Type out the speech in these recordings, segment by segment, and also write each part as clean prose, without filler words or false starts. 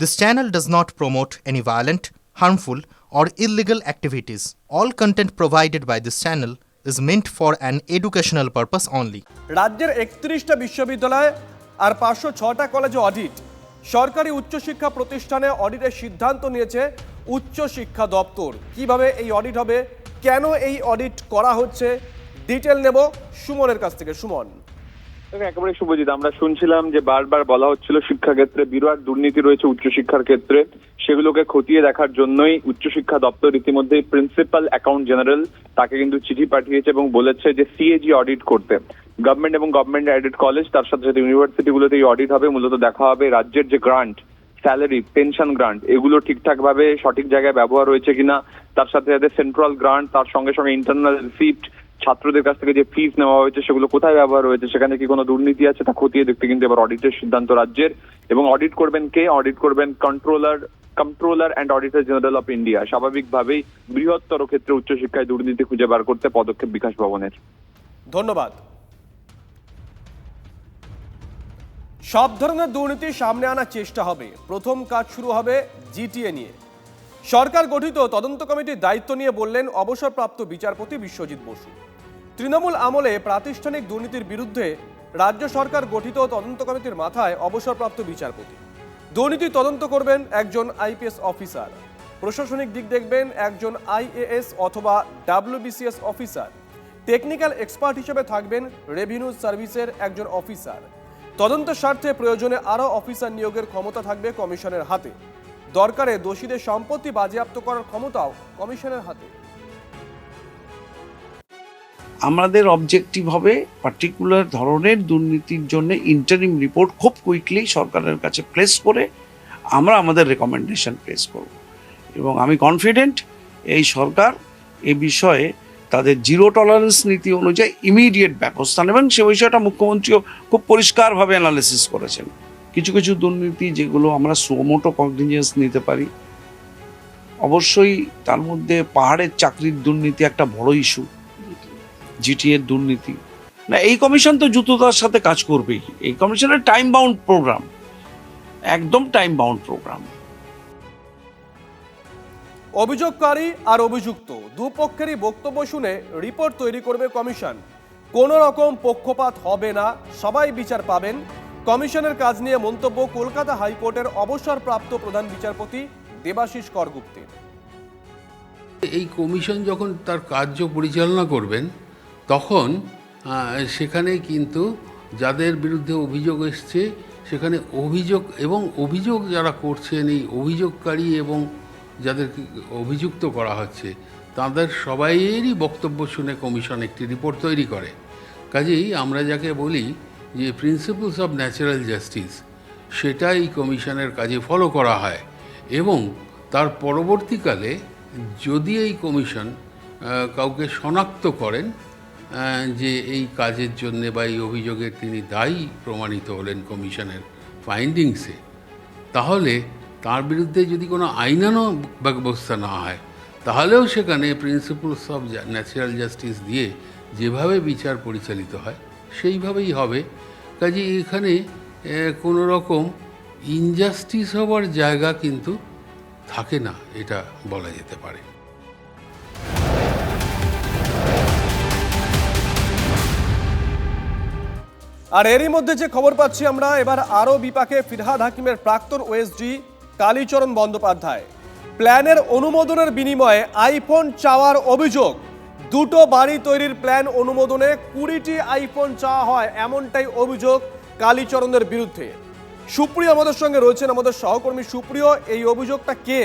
This channel does not promote any violent, harmful, or illegal activities. All content provided by this channel is meant for an educational purpose only. রাজ্যের 31টা বিশ্ববিদ্যালয় আর 506টা কলেজে audit. সরকারি উচ্চশিক্ষা প্রতিষ্ঠানে অডিটের সিদ্ধান্ত নিয়েছে উচ্চশিক্ষা দপ্তর। কিভাবে এই অডিট হবে, কেন এই অডিট করা হচ্ছে, ডিটেল নেব সুমনের কাছ থেকে। সুমন, একেবারে শুভজিৎ, আমরা শুনছিলাম যে বারবার বলা হচ্ছিল শিক্ষাক্ষেত্রে বিরাট দুর্নীতি রয়েছে উচ্চশিক্ষার ক্ষেত্রে, সেগুলোকে খতিয়ে দেখার জন্যই উচ্চশিক্ষা দপ্তর ইতিমধ্যেই প্রিন্সিপাল অ্যাকাউন্ট জেনারেল তাকে কিন্তু চিঠি পাঠিয়েছে এবং বলেছে যে সিএজি অডিট করতে। গভর্নমেন্ট এবং গভর্নমেন্ট এডেড কলেজ, তার সাথে সাথে ইউনিভার্সিটিগুলোতে এই অডিট হবে। মূলত দেখা হবে রাজ্যের যে গ্রান্ট, স্যালারি, পেনশন গ্রান্ট, এগুলো ঠিকঠাক ভাবে সঠিক জায়গায় ব্যবহার হয়েছে কিনা, তার সাথে সাথে সেন্ট্রাল গ্রান্ট, তার সঙ্গে সঙ্গে ইন্টারনাল রিসিপ্ট, ছাত্রদের কাছ থেকে যে ফিস নেওয়া হয়েছে সেগুলো কোথায় ব্যবহার হয়েছে, সেখানে কি কোনো দুর্নীতি আছে তা খতিয়ে দেখতে কিন্তু এবার অডিটের সিদ্ধান্ত রাজ্যের। এবং অডিট করবেন কে? অডিট করবেন controller and auditor general of India. স্বাভাবিকভাবেই বৃহত্তর ক্ষেত্রে উচ্চশিক্ষায় দুর্নীতি খুঁজে বার করতে পদক্ষেপ বিকাশ ভবনের। ধন্যবাদ। সব ধরনের দুর্নীতি সামনে আনার চেষ্টা হবে। প্রথম কাজ শুরু হবে জিটিএ নিয়ে। সরকার গঠিত তদন্ত কমিটির দায়িত্ব নিয়ে বললেন অবসরপ্রাপ্ত বিচারপতি বিশ্বজিৎ বসু। তৃণমূল আমলে প্রাতিষ্ঠানিক দুর্নীতির বিরুদ্ধে রাজ্য সরকার গঠিত তদন্ত কমিটির মাথায় অবসরপ্রাপ্ত বিচারপতি। দুর্নীতি তদন্ত করবেন একজন আইপিএস অফিসার, প্রশাসনিক দিক দেখবেন একজন আইএএস অথবা ডাব্লিউবিসিএস অফিসার, টেকনিক্যাল এক্সপার্ট হিসেবে থাকবেন রেভিনিউ সার্ভিসের একজন অফিসার। তদন্তের স্বার্থে প্রয়োজনে আরও অফিসার নিয়োগের ক্ষমতা থাকবে কমিশনের হাতে। দরকারে দোষীদের সম্পত্তি বাজেয়াপ্ত করার ক্ষমতাও কমিশনের হাতে। আমাদের অবজেক্টিভ হবে পার্টিকুলার ধরনের দুর্নীতির জন্য ইন্টারিম রিপোর্ট খুব কুইকলি সরকারের কাছে প্লেস করে আমরা আমাদের রেকমেন্ডেশন প্লেস করব। এবং আমি কনফিডেন্ট এই সরকার এ বিষয়ে তাদের জিরো টলারেন্স নীতি অনুযায়ী ইমিডিয়েট ব্যবস্থা নেবেন। সে বিষয়টা মুখ্যমন্ত্রীও খুব পরিষ্কারভাবে অ্যানালিসিস করেছেন। কিছু কিছু দুর্নীতি যেগুলো আমরা সুমোটো কগনিজেন্স নিতে পারি, অবশ্যই তার মধ্যে পাহাড়ের চাকরির দুর্নীতি একটা বড় ইস্যু, জিটিএর দুর্নীতি না। এই কমিশন তো দ্রুততার সাথে কাজ করবেই। এই কমিশনের টাইম বাউন্ড প্রোগ্রাম, একদম টাইম বাউন্ড প্রোগ্রাম। অভিযোগকারী আর অভিযুক্ত দুপক্ষেরই বক্তব্য শুনে রিপোর্ট তৈরি করবে কমিশন। কোনো রকম পক্ষপাত হবে না, সবাই বিচার পাবেন। কমিশনের কাজ নিয়ে মন্তব্য কলকাতা হাইকোর্টের অবসরপ্রাপ্ত প্রধান বিচারপতি দেবাশিস করগুপ্তের। এই কমিশন যখন তার কার্য পরিচালনা করবেন তখন সেখানে কিন্তু যাদের বিরুদ্ধে অভিযোগ এসছে সেখানে অভিযোগ যারা করছেন, এই অভিযোগকারী এবং যাদের অভিযুক্ত করা হচ্ছে তাদের সবাইয়েরই বক্তব্য শুনে কমিশন একটি রিপোর্ট তৈরি করে। কাজেই আমরা যাকে বলি যে প্রিন্সিপালস অফ ন্যাচারাল জাস্টিস, সেটা এই কমিশনের কাজে ফলো করা হয়। এবং তার পরবর্তীকালে যদি এই কমিশন কাউকে শনাক্ত করেন যে এই কাজের জন্যে বা এই অভিযোগের তিনি দায়ী প্রমাণিত হলেন কমিশনের ফাইন্ডিংসে, তাহলে তার বিরুদ্ধে যদি কোনো আইনানো ব্যবস্থা না হয় তাহলেও সেখানে প্রিন্সিপালস অফ ন্যাচারাল জাস্টিস দিয়ে যেভাবে বিচার পরিচালিত হয় সেইভাবেই হবে। কাজে এখানে কোনো রকম ইনজাস্টিস হওয়ার জায়গা কিন্তু থাকে না, এটা বলা যেতে পারে। আর এরই মধ্যে যে খবর পাচ্ছি আমরা, এবার আরও বিপাকে ফিরহাদ হাকিমের প্রাক্তন ওএসডি কালীচরণ বন্দ্যোপাধ্যায়। প্ল্যানের অনুমোদনের বিনিময়ে আইফোন চাওয়ার অভিযোগ। দুটো বাড়ি তৈরির প্ল্যান অনুমোদনে 20টি আইফোন চাওয়া হয়, এমনটাই অভিযোগ কালীচরণের বিরুদ্ধে। সুপ্রিয় আমাদের সঙ্গে রয়েছেন, আমাদের সহকর্মী সুপ্রিয়। এই অভিযোগটা কে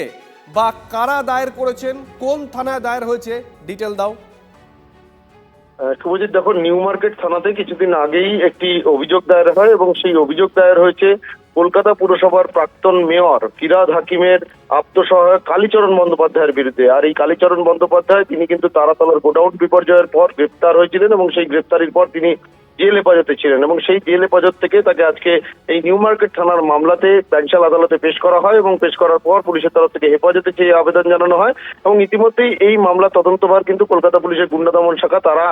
বা কারা দায়ের করেছেন, কোন থানায় দায়ের হয়েছে, ডিটেল দাও। শুভজিৎ, দেখো, নিউ মার্কেট থানাতে কিছুদিন আগেই একটি অভিযোগ দায়ের হয় এবং সেই অভিযোগ দায়ের হয়েছে কলকাতা পুরসভার প্রাক্তন মেয়র ফিরহাদ হাকিমের আত্মসহায়ক কালীচরণ বন্দ্যোপাধ্যায়ের বিরুদ্ধে। আর এই কালীচরণ বন্দ্যোপাধ্যায় তিনি কিন্তু তারাতলার গোডাউন বিপর্যয়ের পর গ্রেপ্তার হয়েছিলেন এবং সেই গ্রেপ্তারির পর তিনি জেল হেফাজতে ছিলেন এবং সেই জেল হেফাজত থেকে তাকে আজকে এই নিউ মার্কেট থানার মামলাতে ব্যাংশাল আদালতে পেশ করা হয় এবং পেশ করার পর পুলিশের তরফ থেকে হেফাজতে চেয়ে আবেদন জানানো হয় এবং ইতিমধ্যেই এই মামলা তদন্তভার কিন্তু কলকাতা পুলিশের গুন্ডা দমন শাখা তারা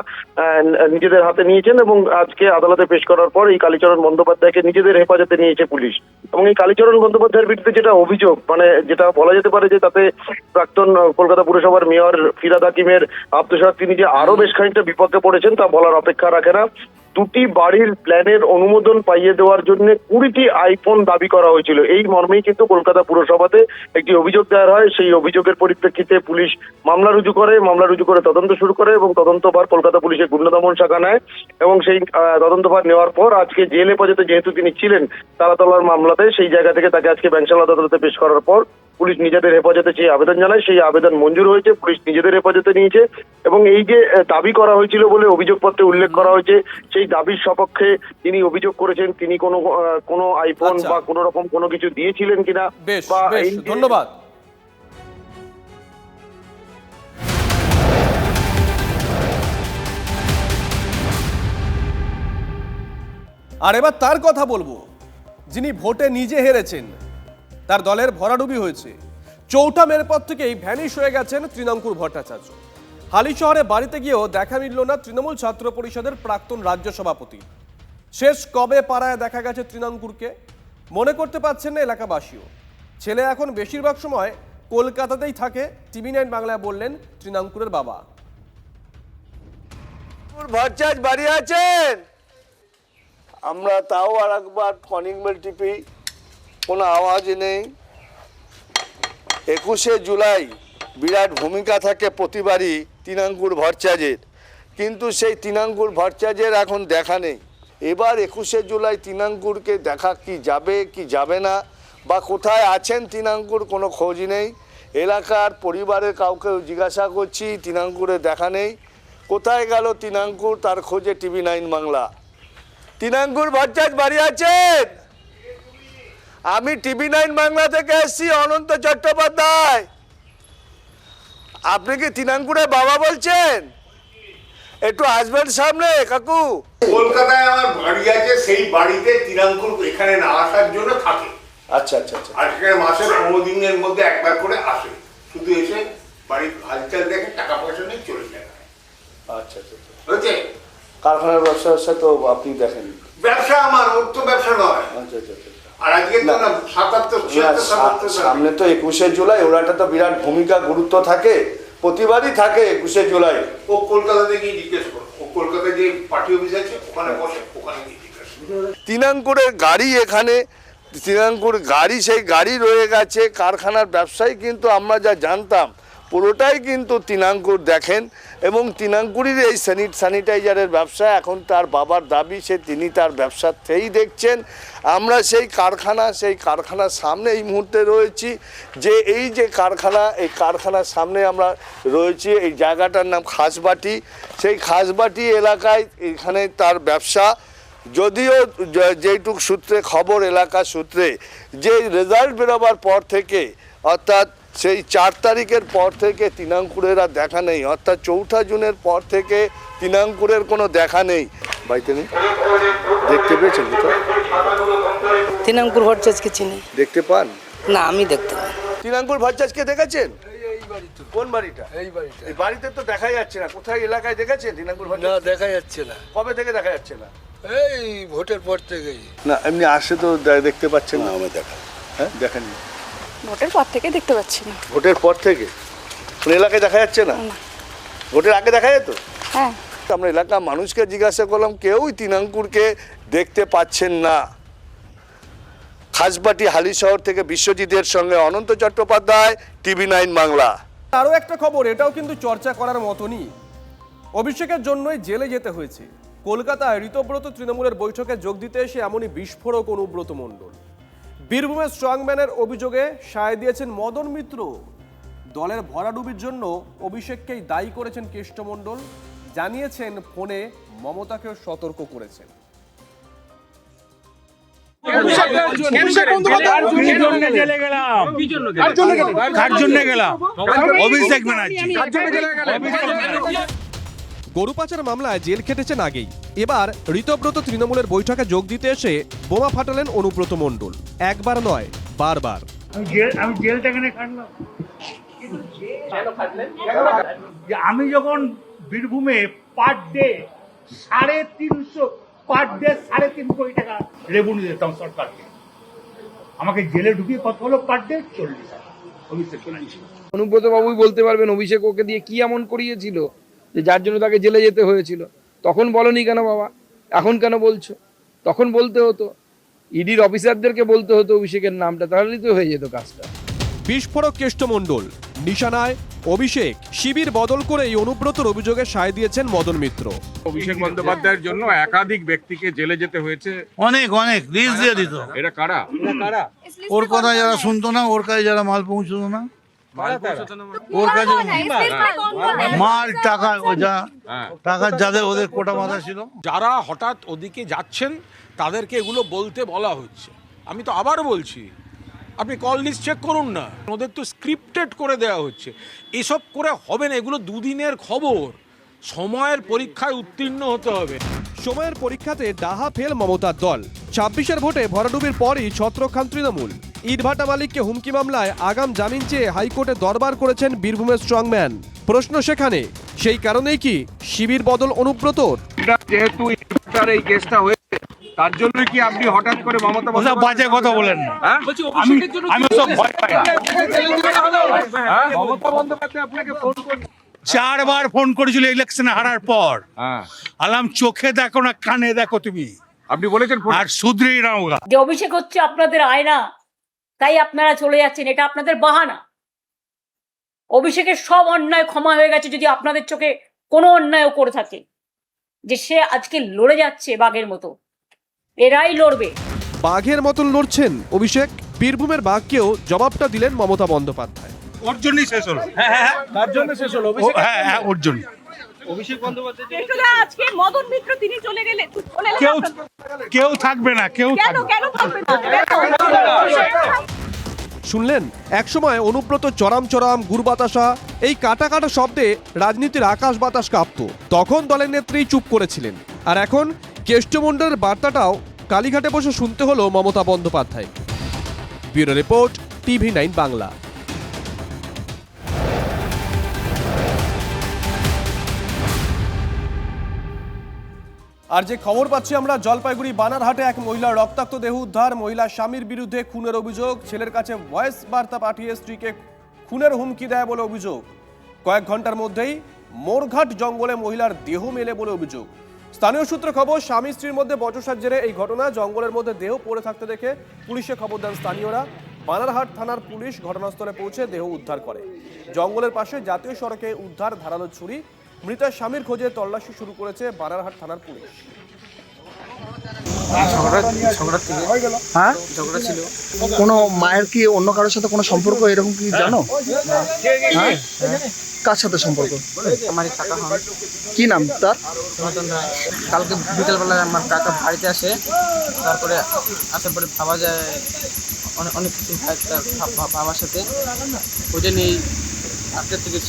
নিজেদের হাতে নিয়েছেন এবং আজকে আদালতে পেশ করার পর এই কালীচরণ বন্দ্যোপাধ্যায়কে নিজেদের হেফাজতে নিয়েছে পুলিশ। এবং এই কালীচরণ বন্দ্যোপাধ্যায়ের বিরুদ্ধে যেটা অভিযোগ, মানে যেটা বলা যেতে পারে যে তাতে প্রাক্তন কলকাতা পুরসভার মেয়র ফিরহাদ হাকিমের আত্মসাৎ তিনি যে আরো বেশ খানিকটা বিপক্ষে পড়েছেন তা বলার অপেক্ষা রাখে না। দুটি বাড়ির প্ল্যানের অনুমোদন পাইয়ে দেওয়ার জন্য 20টি আইফোন দাবি করা হয়েছিল, এই মর্মেই কিন্তু কলকাতা পুরসভাতে একটি অভিযোগ দায়ের হয়। সেই অভিযোগের পরিপ্রেক্ষিতে পুলিশ মামলা রুজু করে তদন্ত শুরু করে এবং তদন্তভার কলকাতা পুলিশের গুন্ডা দমন শাখা নেয় এবং সেই তদন্তভার নেওয়ার পর আজকে জেল হেফাজতে যেহেতু তিনি ছিলেন তালাতলার মামলাতে, সেই জায়গা থেকে তাকে আজকে ব্যাংশাল আদালতে পেশ করার পর পুলিশ নিজেদের হেফাজতে চেয়ে আবেদন জানায়। সেই আবেদন মঞ্জুর হয়েছে, পুলিশ নিজেদের হেফাজতে নিয়েছে এবং এই যে দাবি করা হয়েছিল বলে অভিযোগপত্রে উল্লেখ করা হয়েছে সেই দাবির সপক্ষে তিনি অভিযোগ করেছেন তিনি কোনো আইফোন বা কোনো রকম কোনো কিছু দিয়েছিলেন কিনা। বেশ বা বেশ, এই ধন্যবাদ। আর এবার তার কথা বলবো যিনি ভোটে নিজে হেরেছেন, তার দলের ভরাডুবি হয়েছে। চৌঠা মের পর থেকেই ভ্যানিশ হয়ে গেছেন তৃণাঙ্কুর ভট্টাচার্য। হালি শহরে বাড়িতে গিয়েও দেখা মিলল না তৃণমূল ছাত্র পরিষদের প্রাক্তন রাজ্য সভাপতি। শেষ কবে পাড়ায় দেখা গেছে তৃণাঙ্কুরকে মনে করতে পারছেন না এলাকাবাসীও। ছেলে এখন বেশিরভাগ সময় কলকাতাতেই থাকে, TV9 বাংলায় বললেন তৃণাঙ্কুরের বাবা। ভট্টাচার্য বাড়ি আছেন? আমরা তাও আর একবার কলিং বেল টিপি, কোনো আওয়াজ নেই। 21শে জুলাই বিরাট ভূমিকা থাকে প্রতিবারই তৃণাঙ্কুর ভট্টাচার্যের, কিন্তু সেই তৃণাঙ্কুর ভট্টাচার্যের এখন দেখা নেই। এবার 21শে জুলাই তৃণাঙ্কুরকে দেখা কি যাবে কি যাবে না, বা কোথায় আছেন তৃণাঙ্কুর কোনো খোঁজ নেই। এলাকার পরিবারের কাউকে জিজ্ঞাসা করছি, তৃণাঙ্কুরের দেখা নেই। কোথায় গেল তৃণাঙ্কুর, তার খোঁজে TV9 বাংলা। তৃণাঙ্কুর ভট্টাচার্য বাড়ি আছেন? আমি TV9 বাংলা থেকে এসেছি, অনন্ত চট্টোপাধ্যায়। আপনি কি তৃণাঙ্কুরের বাবা বলছেন? একটু আসবেন সামনে কাকু। কলকাতায় আমার বাড়ি আছে, সেই বাড়িতে তৃণাঙ্কুর এখানে না আসার জন্য থাকে। আচ্ছা আচ্ছা আচ্ছা। আর সেখানে মাসে 15 দিনের মধ্যে একবার করে আসে, শুধু এসে বাড়ির হালচাল দেখে, টাকা পয়সা নিয়ে চলে যায়। আচ্ছা আচ্ছা বুঝছে? কারখানার ব্যবসা তো আপনি দেখেন? ব্যবসা আমার, ওর তো ব্যবসা নয়। আচ্ছা আচ্ছা আচ্ছা। আর আজকে তো না 77 সামনে তো 21শে জুলাই, ওরাটা তো বিরাট ভূমিকা গুরুত্ব থাকে, প্রতিবারই থাকে 21শে জুলাই। ও কলকাতাতে গিয়ে জিজ্ঞেস করো, ও কলকাতায় যে পার্টি অফিস আছে ওখানে বসে, ওখানে গিয়ে জিজ্ঞেস করো। তৃণাঙ্কুরের গাড়ি এখানে, তৃণাঙ্কুর গাড়ি সেই গাড়ি রয়ে গেছে। কারখানার ব্যবসায়ী কিন্তু আমরা যা জানতাম পুরোটাই কিন্তু তৃণাঙ্কুর দেখেন এবং তৃণাঙ্কুরের এই স্যানিটাইজারের ব্যবসা এখন তার বাবার দাবি তিনি তার ব্যবসাতেই দেখছেন। আমরা সেই কারখানার সামনে এই মুহূর্তে রয়েছি, যে এই যে কারখানা, এই কারখানার সামনে আমরা রয়েছি। এই জায়গাটার নাম খাসবাটি। সেই খাসবাটি এলাকায় এখানে তার ব্যবসা। যদিও যেটুক সূত্রে খবর, এলাকা সূত্রে, যে রেজাল্ট বেরোবার পর থেকে, অর্থাৎ সেই 4 তারিখের পর থেকে তৃণাঙ্কুরের আর দেখা নেই, অর্থাৎ 4 জুনের পর থেকে তৃণাঙ্কুরের কোনো দেখা নেই। বাড়িতে নেই, দেখতে পেয়েছেন? তৃণাঙ্কুর ভট্টাচার্যকে চিনি। দেখতে পান না, আমি দেখতে পাই। তৃণাঙ্কুর ভট্টাচার্যকে দেখেছেন? কোন বাড়িটা? এই বাড়িটা। এই বাড়িতে তো দেখা যাচ্ছে না, কোথায় এলাকায় দেখেছেন তৃণাঙ্কুর ভট্টাচার্য? না, দেখা যাচ্ছে না। কবে থেকে দেখা যাচ্ছে না? এই ভোটের পর থেকেই। না, এমনি আসে তো দেখতে পাচ্ছেন না? আমি দেখা, হ্যাঁ দেখেননি? ভোটের পর থেকে দেখতে পাচ্ছি না। ভোটের পর থেকে কোনো এলাকায় দেখা যাচ্ছে না? ভোটের আগে দেখা যেত? হ্যাঁ। আমরা এলাকার মানুষকে জিজ্ঞাসা করলাম, কেউই তৃণাঙ্কুরকে দেখতে পাচ্ছেন না। খাসবাটি হালি শহর থেকে বিশ্বজিতের সঙ্গে অনন্ত চট্টোপাধ্যায়, TV9 বাংলা। আরও একটা খবর, এটাও কিন্তু চর্চা করার মতনই। অভিষেকের জন্যই জেলে যেতে হয়েছে। কলকাতায় ঋতব্রত তৃণমূলের বৈঠকে যোগ দিতে এসে এমনই বিস্ফোরক অনুব্রত মণ্ডল। বীরভূমের স্ট্রংম্যানের অভিযোগে সায় দিয়েছেন মদন মিত্র। দলের ভরাডুবির জন্য অভিষেককেই দায়ী করেছেন কেষ্ট মণ্ডল। জানিয়েছেন ফোনে মমতাকেও সতর্ক করেছেন। গরু পাচার মামলায় জেল খেটেছেন আগেই। এবার ঋতব্রত তৃণমূলের বৈঠকে যোগ দিতে এসে বোমা ফাটালেন অনুব্রত মণ্ডল। একবার নয়, বারবার। আমি যখন বীরভূমে পার ডে 3.5 কোটি টাকা রেভিনিউ দিতাম সরকারকে, আমাকে জেলে ঢুকিয়ে কত হলো পার ডে? 40 টাকা। অনুব্রত বাবুই বলতে পারবেন অভিষেক ওকে দিয়ে কি এমন করিয়েছিল যে যার জন্য তাকে জেলে যেতে হয়েছিল। তখন বলনি কেন বাবা, এখন কেন বলছো? তখন বলতে হতো, ইডির অফিসারদেরকে বলতে হতো অভিষেকের নামটা, তাহলেই তো হয়ে যেত কাজটা। বিস্ফোরক কেষ্টমণ্ডল, নিশানায় অভিষেক। শিবির বদল করেই অনুব্রতর অভিযোগে সায় দিয়েছেন মদন মিত্র। অভিষেক বন্দ্যোপাধ্যায়ের জন্য একাধিক ব্যক্তিকে জেলে যেতে হয়েছে। অনেক লিস্ট দিয়ে দিত। এরা কারা? ওর কথা যারা শুনতো না, ওর কাছে যারা মাল পৌঁছতো না, ওর কাছে মাল টাকা টাকার যাদের ওদের কোটা মাথা ছিল, যারা হঠাৎ ওদিকে যাচ্ছেন তাদেরকে এগুলো বলতে বলা হচ্ছে। আমি তো আবার বলছি, আপনি কল লিস্ট চেক করুন না, ওদের তো স্ক্রিপ্টেড করে দেওয়া হচ্ছে। এসব করে হবে না, এগুলো দুদিনের খবর। সময়ের পরীক্ষায় উত্তীর্ণ হতে হবে। সময়ের পরীক্ষাতে ডাহা ফেল মমতার দল। 26-এর ভোটে ভরাডুবির পরই ছত্রখান তৃণমূল। ইটভাটা মালিককে হুমকি মামলায় আগাম জামিন চেয়ে হাইকোর্টে দরবার করেছেন বীরভূমের স্ট্রংম্যান। প্রশ্ন সেখানে, সেই কারণেই কি শিবির বদল অনুব্রতর? যেহেতু এই কেসটা হয়েছে, তার জন্য কি আপনি হঠাৎ করে মমতা বাজে কথা বলেন না। আমি সব ভয় পাই না। মমতা বন্দ্যোপাধ্যায় আপনাকে ফোন করে 4 বার ফোন করেছিল ইলেকশন হারার পর। আলাম চোখে দেখো না, কানে দেখো তুমি। আপনি বলেছেন আর শুধরেই নাও। যে অভিষেক হচ্ছে আপনাদের আয়না, তাই আপনারা চলে যাচ্ছেন, এটা আপনাদের বাহানা। অভিষেকের সব অন্যায় ক্ষমা হয়ে গেছে যদি আপনাদের চোখে কোনো অন্যায়ও করে থাকে। যে সে আজকে লড়ে যাচ্ছে বাঘের মতো, এরাই লড়বে। বাঘের মতন লড়ছেন অভিষেক। বীরভূমের বাঘকেও জবাবটা দিলেন মমতা বন্দ্যোপাধ্যায়। ওর জন্যই শেষ হলো। তার জন্য শেষ হলো। হ্যাঁ, ওর জন্য। অভিষেক বন্দ্যোপাধ্যায় আজকে মদন মিত্র তিনি চলে গেলেন, কেউ থাকবে না, কেউ থাকবে না। শুনলেন, একসময় অনুব্রত চরাম চরাম গুড় বাতাসা, এই কাটা কাটা শব্দে রাজনীতির আকাশ বাতাস কাঁপত। তখন দলের নেত্রী চুপ করেছিলেন। আর এখন কেষ্টমণ্ডলের বার্তাটাও কালীঘাটে বসে শুনতে হলো Mamata Bandyopadhyay. Bureau report, TV9 Bangla. আর যে খবর পাচ্ছি আমরা, জলপাইগুড়ি বানারহাটে এক মহিলার রক্তাক্ত দেহ উদ্ধার। মহিলা স্বামীর বিরুদ্ধে খুনের অভিযোগ। ছেলের কাছে ভয়েস বার্তা পাঠিয়ে স্ত্রীকে খুনের হুমকি দেয় বলে অভিযোগ। কয়েক ঘন্টার মধ্যেই মোরঘাট জঙ্গলে মহিলার দেহ মেলে বলে অভিযোগ। স্থানীয় সূত্রে খবর, স্বামী স্ত্রীর মধ্যে বচসার জেরে এই ঘটনা। জঙ্গলের মধ্যে দেহ পড়ে থাকতে দেখে পুলিশে খবর দেন স্থানীয়রা। বানারহাট থানার পুলিশ ঘটনাস্থলে পৌঁছে দেহ উদ্ধার করে। জঙ্গলের পাশে জাতীয় সড়কে উদ্ধার ধারালো ছুরি। মৃতার স্বামীর খোঁজে তল্লাশি শুরু করেছে বানারহাট থানার পুলিশ। ঝগড়া ছিল। কোনো মায়ের কি অন্য কারোর সাথে কোনো সম্পর্ক এরকম কি জানো? হ্যাঁ, কার সাথে সম্পর্ক? আমার কাকা হন। কি নাম তার? মদন রায়। কালকে বিকেলবেলায় আমার কাকা বাড়িতে আসে, তারপরে আসার পরে ভাবা যায় অনেক কিছু হয় তার বাবার সাথে। ওইটা নিয়েই আজকের থেকে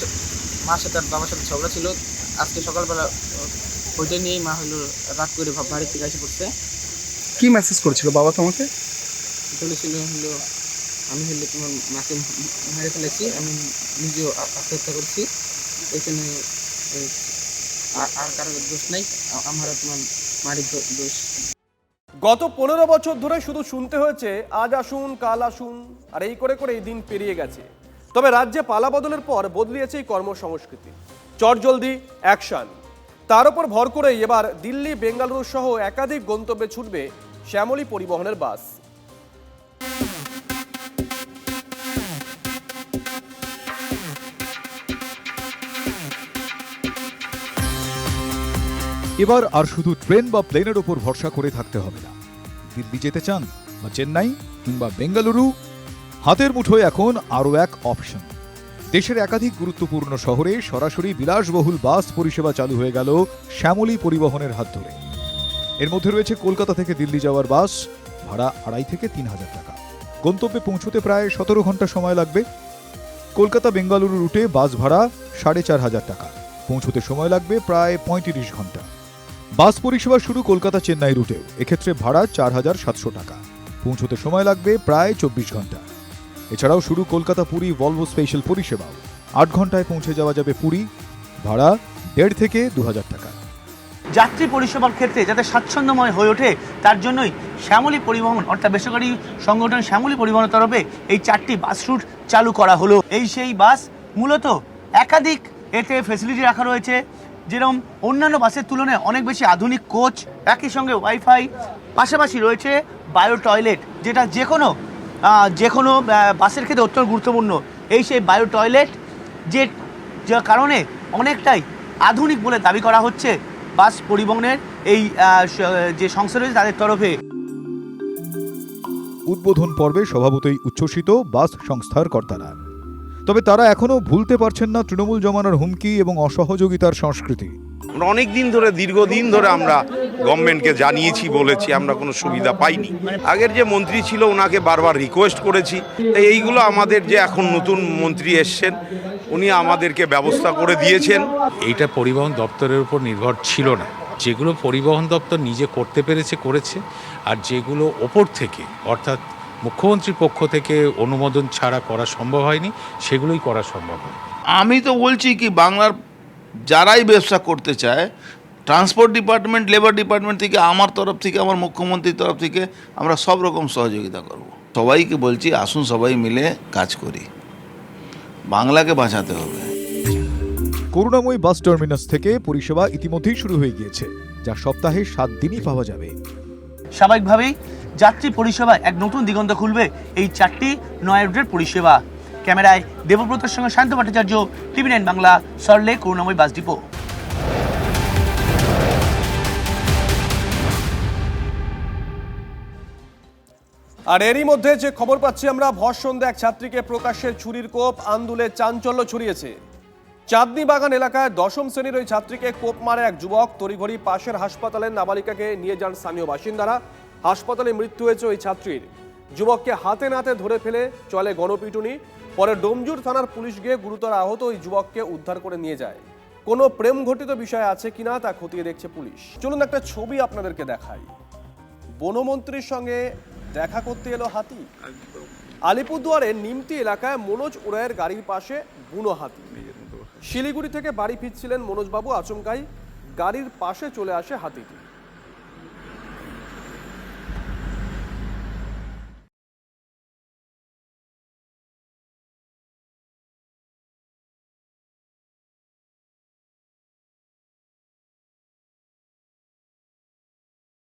মার সাথে আর বাবার সাথে ঝগড়া ছিল। আজকে সকালবেলা ওইটা নিয়েই মা হলো রাত করে বাড়ি থেকে এসে পড়ছে। কি মেসেজ করেছিল বাবা তোমাকে? বলেছিল হলো আমি হলে তোমার মাকে মেরে ফেলেছি, আমি নিজেও আত্মহত্যা করছি, এখানে আর কারোর দোষ নাই, আমার তোমার মারির দোষ। গত 15 বছর ধরে শুধু শুনতে হয়েছে আজ আসুন কাল আসুন, আর এই করে করে এই দিন পেরিয়ে গেছে। তবে রাজ্যে পালা বদলের পর বদলিয়েছে এই কর্মসংস্কৃতি। চটজলদি অ্যাকশন, তার উপর ভর করেই এবার দিল্লি, বেঙ্গালুরু সহ একাধিক গন্তব্যে ছুটবে শ্যামলী পরিবহনের বাস। এবার আর শুধু ট্রেন বা প্লেনের ওপর ভরসা করে থাকতে হবে না। দিল্লি যেতে চান বা চেন্নাই কিংবা বেঙ্গালুরু, হাতের মুঠোয় এখন আরও এক অপশন। দেশের একাধিক গুরুত্বপূর্ণ শহরে সরাসরি বিলাসবহুল বাস পরিষেবা চালু হয়ে গেল শ্যামলী পরিবহনের হাত ধরে। এর মধ্যে রয়েছে কলকাতা থেকে দিল্লি যাওয়ার বাস, ভাড়া 2,500 থেকে 3,000 টাকা। গন্তব্যে পৌঁছতে প্রায় 17 ঘন্টা সময় লাগবে। কলকাতা বেঙ্গালুরু রুটে বাস ভাড়া 4,500 টাকা। পৌঁছতে সময় লাগবে প্রায় ৩৫ ঘন্টা। বাস পরিষেবা শুরু কলকাতা চেন্নাই রুটেও, এক্ষেত্রে ভাড়া ৪,৭০০ টাকা, পৌঁছতে সময় লাগবে প্রায় ২৪ ঘন্টা। এছাড়াও শুরু কলকাতা পুরী ভলভো স্পেশাল পরিষেবাও, ৮ ঘন্টায় পৌঁছে যাওয়া যাবে পুরী, ভাড়া ১,৫০০ থেকে ২,০০০ টাকা। যাত্রী পরিষেবার ক্ষেত্রে যাতে স্বাচ্ছন্দ্যময় হয়ে ওঠে তার জন্যই শ্যামলী পরিবহন অর্থাৎ বেসরকারি সংগঠন শ্যামলী পরিবহনের তরফে এই 4টি বাস রুট চালু করা হলো। এই সেই বাস, মূলত একাধিক এতে ফেসিলিটি রাখা রয়েছে, যেরকম অন্যান্য বাসের তুলনায় অনেক বেশি আধুনিক কোচ, একই সঙ্গে ওয়াইফাই, পাশাপাশি রয়েছে বায়ো টয়লেট, যেটা যে কোনো বাসের ক্ষেত্রে অত্যন্ত গুরুত্বপূর্ণ। এই সেই বায়ো টয়লেট যে কারণে অনেকটাই আধুনিক বলে দাবি করা হচ্ছে বাস পরিবহনের এই যে সংস্থা রয়েছে তাদের তরফে। উদ্বোধন পর্বে স্বভাবতই উচ্ছ্বসিত বাস সংস্থার কর্তারা, তবে তারা এখনও ভুলতে পারছেন না তৃণমূল জমানার হুমকি এবং অসহযোগিতার সংস্কৃতি। অনেক দিন ধরে, দীর্ঘদিন ধরে আমরা গভর্নমেন্টকে জানিয়েছি, বলেছি, আমরা কোনো সুবিধা পাইনি। আগের যে মন্ত্রী ছিল ওনাকে বারবার রিকোয়েস্ট করেছি। এইগুলো আমাদের যে এখন নতুন মন্ত্রী এসছেন উনি আমাদেরকে ব্যবস্থা করে দিয়েছেন। এইটা পরিবহন দপ্তরের উপর নির্ভর ছিল না। যেগুলো পরিবহন দপ্তর নিজে করতে পেরেছে করেছে, আর যেগুলো ওপর থেকে অর্থাৎ মুখ্যমন্ত্রীর পক্ষ থেকে অনুমোদন ছাড়া করা সম্ভব হয়নি, সেগুলোই করা সম্ভব হয়। আমি তো বলছি কি, বাংলার যারাই ব্যবসা করতে চায়, ট্রান্সপোর্ট ডিপার্টমেন্ট, লেবার ডিপার্টমেন্ট থেকে, আমার তরফ থেকে, আমার মুখ্যমন্ত্রীর তরফ থেকে আমরা সব রকম সহযোগিতা করব। সবাইকে বলছি আসুন সবাই মিলে কাজ করি, বাংলাকে বাঁচাতে হবে। করুণাময়ী বাস টার্মিনাস থেকে পরিষেবা ইতিমধ্যেই শুরু হয়ে গিয়েছে, যা সপ্তাহে 7 দিনই পাওয়া যাবে। স্বাভাবিকভাবেই যাত্রী পরিষেবা এক নতুন দিগন্ত খুলবে এই 4টি নয়া রুটের পরিষেবা। ক্যামেরায় দেবব্রতের সঙ্গে শান্ত ভট্টাচার্য, TV9 বাংলা, সল্টলেক করুণাময়ী বাস ডিপো। আর এরই মধ্যে যে খবর পাচ্ছি আমরা, ভর সন্ধ্যা এক ছাত্রীকে প্রকাশ্যে ছুরির কোপ, আন্দোলনে চাঞ্চল্য ছড়িয়েছে। চাঁদনি বাগান এলাকায় 10ম শ্রেণীর ওই ছাত্রীকে কোপ মারে এক যুবক। তড়িঘড়ি পাশের হাসপাতালের নাবালিকাকে নিয়ে যান স্থানীয় বাসিন্দারা। হাসপাতালে মৃত্যু হয়েছে ওই ছাত্রীর। যুবককে হাতে নাতে ধরে ফেলে চলে গণপিটুনি। পরে ডোমজুর থানার পুলিশ গিয়ে গুরুতর আহত ওই যুবককে উদ্ধার করে নিয়ে যায়। কোনো প্রেম ঘটিত বিষয় আছে কিনা তা খতিয়ে দেখছে পুলিশ। চলুন একটা ছবি আপনাদেরকে দেখাই। বনমন্ত্রীর সঙ্গে দেখা করতে এলো হাতি। আলিপুরদুয়ারের নিমতি এলাকায় মনোজ উরায়ের গাড়ির পাশে বুনো হাতি। শিলিগুড়ি থেকে বাড়ি ফিরছিলেন মনোজবাবু, আচমকাই গাড়ির পাশে চলে আসে হাতিটি।